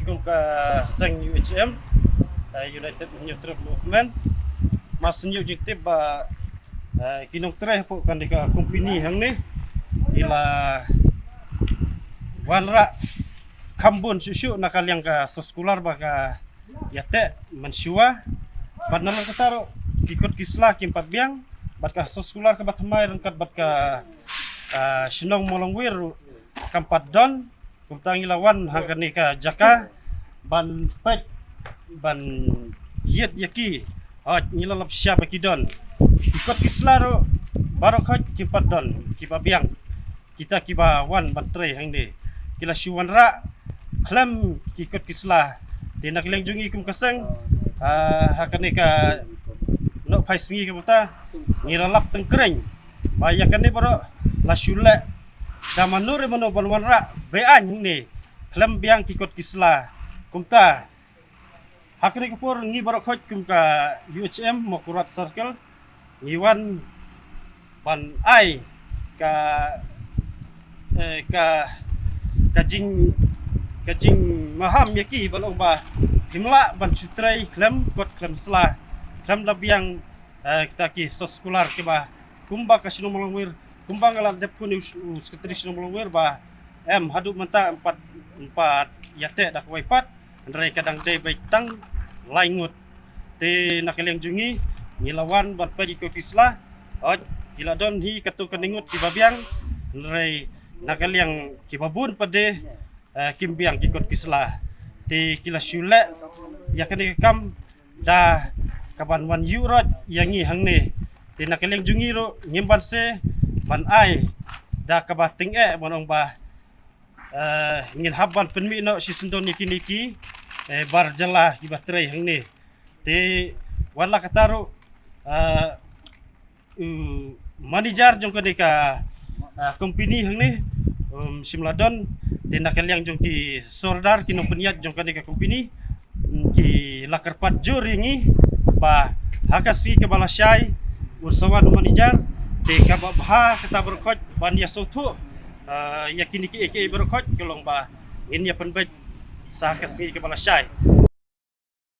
ikum ka sang UHM United Neutral Movement mas new jitib ba kinong tre po kan ka company hang ni ila wanra kambun susu nakalyang ka sekolah ba ka yate mansyua banalang kataro kikot kisla kimpat biang bat ka sekolah ka batmay rangkat bat ka sinong molongwir kampat don kumtang ilawan hangkan ni ka jaka ban pek ban yet yaki nilalap siapa kidon ikut kislaro barokhat kipat don kipa biang kita kiba wan bantre hang ni kila syuan ra klam ikut kislah tinak leng jungi kum kasang hakan ni ka no pai singi ka mata nilalap tengkreng bayakan ni baro la syula damanure mano banwan ra bean ni klam biang ikut kislah kumta hakri kupur ngi barokhat kum ka UHM Mokurat Circle ngiwan ban ai kajing maham yaki balong ba himla ban sutrai klam kot klam sla klam labiang kita ki sekolah ke ba kumba kasino molongwir kumba ngala depuni sekretari sino molongwir ba hadu menta empat yate dak waipat ndrai kadang dei baitang laingut te nakaliang jungi ngilawan bat pagi ko kisla gila don hi katu keningut ki babiang ndrai nakaliang ki babun pade kimbiang kikot kisla te kila syule ya kene kam da kaban wan yurot yangi hangne te nakaliang jungi ro ngimban se ban ai da kabating monong ba ngin haban penmi no sisendon niki barjala ibatrai hangni te wala kataro manager jong ka company hangni simladon te nakaliang jong ki sordar kinong peniat jong ka company ki lakarpat joringi ba hakasi ke balasai ursawan manager te kababha kata berkhot ban ya sotu yakini ki eke berkhot kolong ba in ya penbet sa kasi ke balasai